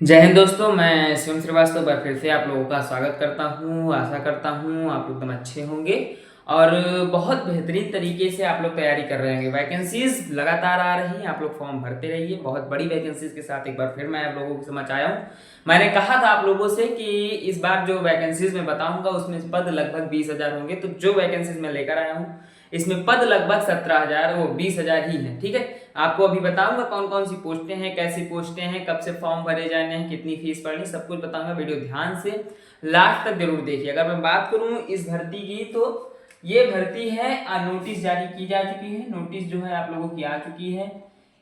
जय हिंद दोस्तों, मैं शिवम श्रीवास्तव बार फिर से आप लोगों का स्वागत करता हूँ। आशा करता हूँ आप लोग एकदम अच्छे होंगे और बहुत बेहतरीन तरीके से आप लोग तैयारी कर रहे होंगे। वैकेंसीज लगातार आ रही हैं, आप लोग फॉर्म भरते रहिए। बहुत बड़ी वैकेंसीज के साथ एक बार फिर मैं आप लोगों के समझ आया हूँ। मैंने कहा था आप लोगों से कि इस बार जो वैकेंसीज मैं बताऊंगा उसमें पद लगभग 20,000 होंगे। तो जो वैकेंसीज मैं लेकर आया हूँ इसमें पद लगभग 17,000 वो 20,000 ही हैं। ठीक है, आपको अभी बताऊंगा कौन कौन सी पोस्टें हैं, कैसी पोस्टें हैं, कब से फॉर्म भरे जाने हैं, कितनी फीस पड़नी, सब कुछ बताऊंगा। वीडियो ध्यान से लास्ट तक जरूर देखिए। अगर मैं बात करूं इस भर्ती की तो ये भर्ती है, नोटिस जारी की जा चुकी है। नोटिस जो है आप लोगों की आ चुकी है।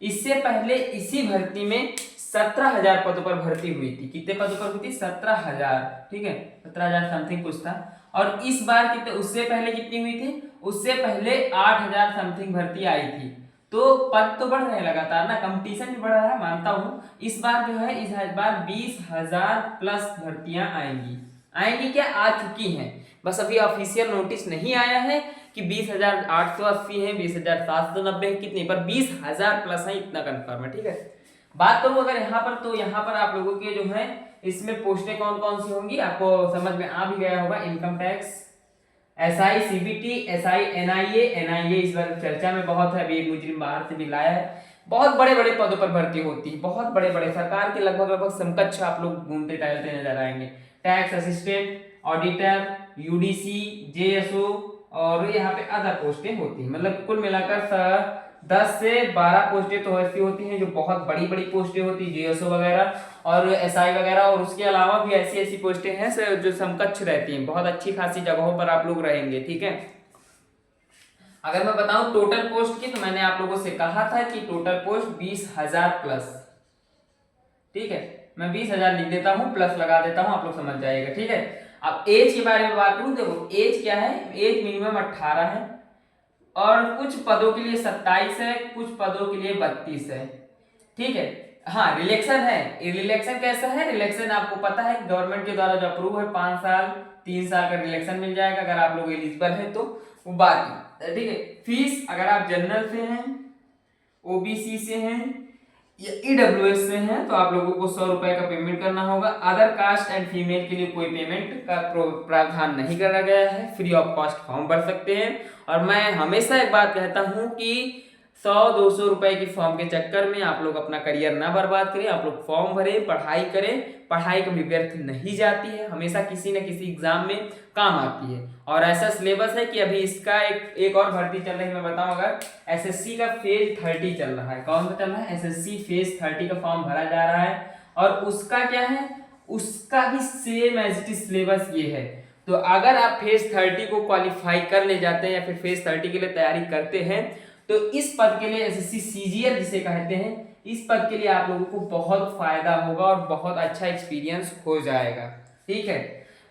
इससे पहले इसी भर्ती में 17,000 पदों पर भर्ती हुई थी। कितने पदों पर हुई थी? 17,000। ठीक है, 17,000 समथिंग कुछ था। और इस बार कितने, उससे पहले कितनी हुई थी? उससे पहले 8,000 समथिंग भर्ती आई थी। तो पद तो बढ़ रहे हैं लगातार ना, कंपटीशन भी बढ़ रहा है, मानता हूं। इस बार जो है, इस बार 20,000 प्लस भर्तियां आएंगी। आएंगी क्या, आ चुकी हैं। बस अभी ऑफिशियल नोटिस नहीं आया है कि 20,880 है, 20,790 है, कितनी पर 20,000 प्लस है, इतना कंफर्म है। ठीक है, बात करूं अगर यहाँ पर, तो यहाँ पर आप लोगों के जो है इसमें पोस्टें कौन कौन सी होंगी आपको समझ में आ भी गया होगा। Income tax, SI CBT, SI NIA. NIA इस बार चर्चा में बहुत है, अभी एक मुजरिम बाहर से भी लाया है। बहुत बड़े बड़े पदों पर भर्ती होती है, बहुत बड़े बड़े, सरकार के लगभग लगभग समकक्ष आप लोग घूमते टहलते नजर आएंगे। Tax assistant, auditor, UDC, JSO और यहाँ पे अदर पोस्टें होती हैं। मतलब कुल मिलाकर 10 से 12 पोस्टें तो ऐसी होती हैं जो बहुत बड़ी बड़ी पोस्टें होती है, जेएसओ वगैरह और एसआई वगैरह। और उसके अलावा भी ऐसी ऐसी पोस्टें हैं जो समकक्ष रहती हैं, बहुत अच्छी खासी जगहों पर आप लोग रहेंगे। ठीक है, अगर मैं बताऊं टोटल पोस्ट की, तो मैंने आप लोगों से कहा था कि टोटल पोस्ट 20,000 प्लस। ठीक है, मैं 20,000 लिख देता हूं, प्लस लगा देता हूं, आप लोग समझ जाइएगा। ठीक है, अब एज के बारे में बात करूं, देखो एज क्या है, एज मिनिमम 18 है और कुछ पदों के लिए 27 है, कुछ पदों के लिए 32 है। ठीक है, हाँ रिलेक्शन है। रिलेक्शन कैसा है? रिलेक्शन आपको पता है गवर्नमेंट के द्वारा जो अप्रूव है, 5 साल 3 साल का रिलेक्शन मिल जाएगा अगर आप लोग एलिजिबल है तो। वो बात, ठीक है। फीस अगर आप जनरल से हैं, ओबीसी से हैं या ईडब्ल्यूएस से हैं तो आप लोगों को 100 रुपए का पेमेंट करना होगा। अदर कास्ट एंड फीमेल के लिए कोई पेमेंट का प्रावधान नहीं करा गया है, फ्री ऑफ कॉस्ट फॉर्म भर सकते हैं। और मैं हमेशा एक बात कहता हूं कि 100-200 रुपए की फॉर्म के चक्कर में आप लोग अपना करियर ना बर्बाद करें। आप लोग फॉर्म भरें, पढ़ाई करें। पढ़ाई कभी व्यर्थ नहीं जाती है, हमेशा किसी न किसी एग्जाम में काम आती है। और ऐसा सिलेबस है कि अभी इसका एक और भर्ती चल रही है, मैं बताऊं अगर, एसएससी का फेज 30 चल रहा है। कौन सा चल रहा है? एसएससी फेज 30 का फॉर्म भरा जा रहा है। और उसका क्या है, उसका भी same as it is syllabus ये है। तो अगर आप फेज 30 को क्वालिफाई कर ले जाते हैं या फिर फेज 30 के लिए तैयारी करते हैं तो इस पद के लिए, एसएससी सीजीएल जिसे कहते हैं, इस पद के लिए आप लोगों को बहुत फायदा होगा और बहुत अच्छा एक्सपीरियंस हो जाएगा। ठीक है,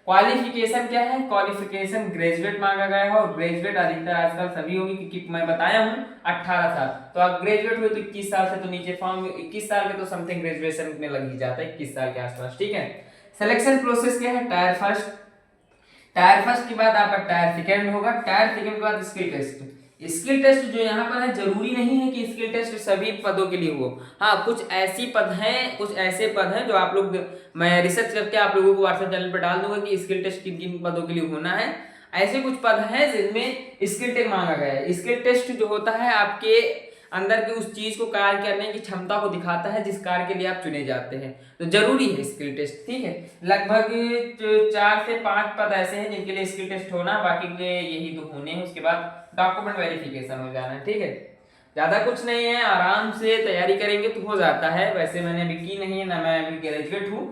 क्वालिफिकेशन क्या है? क्वालिफिकेशन ग्रेजुएट मांगा गया है और ग्रेजुएट अधिकतर आजकल सभी होंगे क्योंकि मैं बताया हूं 18 साल। तो आप ग्रेजुएट हुए तो 21 साल से तो नीचे फॉर्म 21 साल के तो समथिंग ग्रेजुएशन में लग ही जाता है, 21 साल के आसपास। ठीक है, सिलेक्शन प्रोसेस क्या है? टायर फर्स्ट, टायर फर्स्ट के बाद आपका टायर सेकंड होगा, टायर सेकंड के बाद स्किल टेस्ट। स्किल टेस्ट जो यहाँ पर है, जरूरी नहीं है कि स्किल टेस्ट सभी पदों के लिए हो। हाँ, कुछ ऐसी पद हैं, कुछ ऐसे पद हैं जो आप लोग, मैं रिसर्च करके आप लोगों को व्हाट्सएप चैनल पर डाल दूंगा कि स्किल टेस्ट किन किन पदों के लिए होना है। ऐसे कुछ पद हैं जिनमें स्किल टेस्ट मांगा गया है। स्किल टेस्ट जो होता है आपके अंदर की उस चीज को कार्य करने की क्षमता को दिखाता है जिस कार्य के लिए आप चुने जाते हैं। तो जरूरी है स्किल टेस्ट। ठीक है, लगभग 4 से 5 पद ऐसे हैं जिनके लिए स्किल टेस्ट होना, बाकी के लिए यही तो होने हैं। उसके बाद डॉक्यूमेंट वेरिफिकेशन हो जाना है। ठीक है, ज्यादा कुछ नहीं है, आराम से तैयारी करेंगे तो हो जाता है। वैसे मैंने अभी की नहीं है ना, मैं अभी ग्रेजुएट हूँ,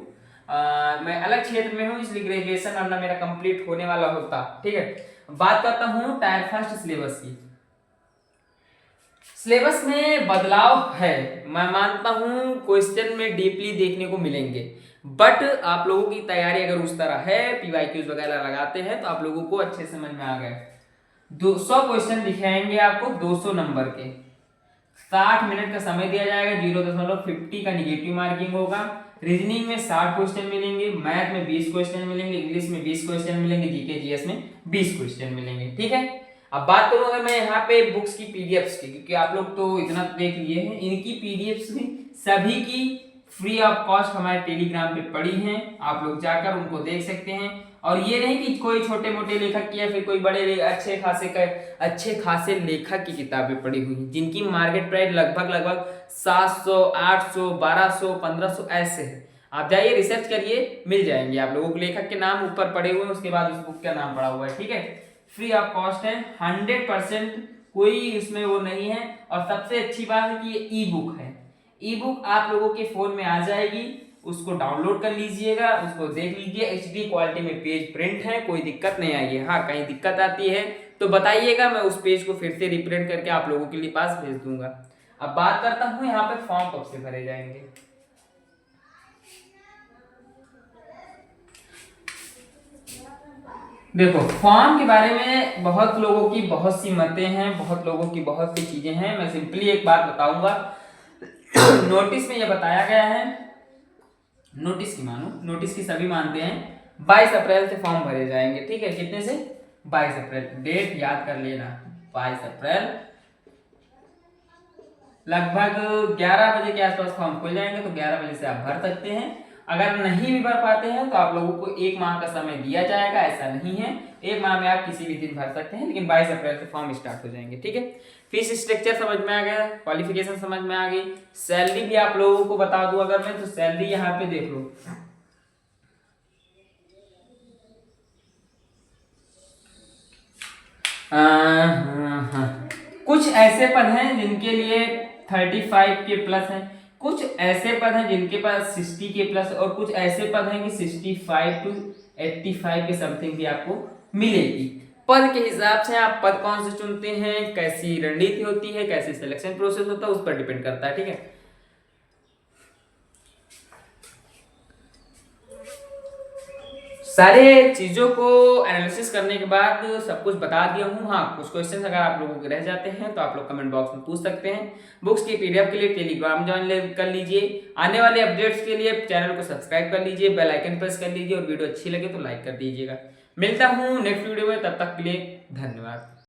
मैं अलग क्षेत्र में हूँ, इसलिए ग्रेजुएशन और ना मेरा कंप्लीट होने वाला होता। ठीक है, बात करता हूँ टायर फर्स्ट सिलेबस की। सिलेबस में बदलाव है, मैं मानता हूं क्वेश्चन में डीपली देखने को मिलेंगे, बट आप लोगों की तैयारी अगर उस तरह है, पीवाईक्यूज वगैरह लगाते हैं तो आप लोगों को अच्छे समझ में आ गए। 200 क्वेश्चन दिखाएंगे आपको, 200 नंबर के, 60 मिनट का समय दिया जाएगा, 0.50 का निगेटिव मार्किंग होगा। रीजनिंग में 60 क्वेश्चन मिलेंगे, मैथ में 20 क्वेश्चन मिलेंगे, इंग्लिश में 20 क्वेश्चन मिलेंगे, जीके जीएस में 20 क्वेश्चन मिलेंगे। ठीक है, अब बात करूं अगर मैं यहाँ पे बुक्स की पीडीएफ्स की, क्योंकि आप लोग तो इतना देख लिए हैं, इनकी पीडीएफ्स भी सभी की फ्री ऑफ कॉस्ट हमारे टेलीग्राम पे पड़ी हैं, आप लोग जाकर उनको देख सकते हैं। और ये नहीं कि कोई छोटे मोटे लेखक की या फिर कोई बड़े अच्छे खासे लेखक की किताबें पड़ी हुई हैं जिनकी मार्केट प्राइस लगभग 700, 800, 1200, 1500 ऐसे है। आप जाइए रिसर्च करिए, मिल जाएंगे आप लोगों को। लेखक के नाम ऊपर पड़े हुए हैं, उसके बाद उस बुक का नाम पड़ा हुआ है, ठीक है। फ्री ऑफ कॉस्ट है, 100%, कोई इसमें वो नहीं है। और सबसे अच्छी बात है कि ये ई बुक है। ई बुक आप लोगों के फोन में आ जाएगी, उसको डाउनलोड कर लीजिएगा, उसको देख लीजिए। एचडी क्वालिटी में पेज प्रिंट है, कोई दिक्कत नहीं आई है। हाँ, कहीं दिक्कत आती है तो बताइएगा, मैं उस पेज को फिर से रिप्रिंट करके आप लोगों के लिए पास भेज दूंगा। अब बात करता हूँ यहाँ पे फॉर्म कब से भरे जाएंगे। देखो, फॉर्म के बारे में बहुत लोगों की बहुत सी मतें हैं, बहुत लोगों की बहुत सी चीजें हैं। मैं सिंपली एक बात बताऊंगा। नोटिस में यह बताया गया है, नोटिस की मानो, नोटिस की सभी मानते हैं, 22 अप्रैल से फॉर्म भरे जाएंगे, ठीक है। कितने से? 22 अप्रैल। डेट याद कर लेना, 22 अप्रैल लगभग 11 बजे के आसपास फॉर्म खुल जाएंगे, तो 11 बजे से आप भर सकते हैं। अगर नहीं भी भर पाते हैं तो आप लोगों को 1 माह का समय दिया जाएगा, ऐसा नहीं है। 1 माह में आप किसी भी दिन भर सकते हैं, लेकिन 22 अप्रैल से फॉर्म स्टार्ट हो जाएंगे, ठीक है। फीस स्ट्रक्चर समझ में आ गया, क्वालिफिकेशन समझ में आ गई। सैलरी भी आप लोगों को बता दूं अगर मैं, तो सैलरी यहाँ पे देख लो। कुछ ऐसे पद हैं जिनके लिए 35 के प्लस हैं, कुछ ऐसे पद हैं जिनके पास 60 के प्लस, और कुछ ऐसे पद हैं कि 65 to 85 के समथिंग भी आपको मिलेगी। पद के हिसाब से आप पद कौन से चुनते हैं, कैसी रणनीति होती है, कैसे सिलेक्शन प्रोसेस होता है, उस पर डिपेंड करता है, ठीक है। सारे चीजों को एनालिसिस करने के बाद सब कुछ बता दिया हूँ। हाँ, कुछ क्वेश्चन अगर आप लोगों के रह जाते हैं तो आप लोग कमेंट बॉक्स में पूछ सकते हैं। बुक्स की पीडीएफ के लिए टेलीग्राम ज्वाइन कर लीजिए। आने वाले अपडेट्स के लिए चैनल को सब्सक्राइब कर लीजिए, बेल आइकन प्रेस कर लीजिए, और वीडियो अच्छी लगे तो लाइक कर दीजिएगा। मिलता हूँ नेक्स्ट वीडियो में, तब तक के लिए धन्यवाद।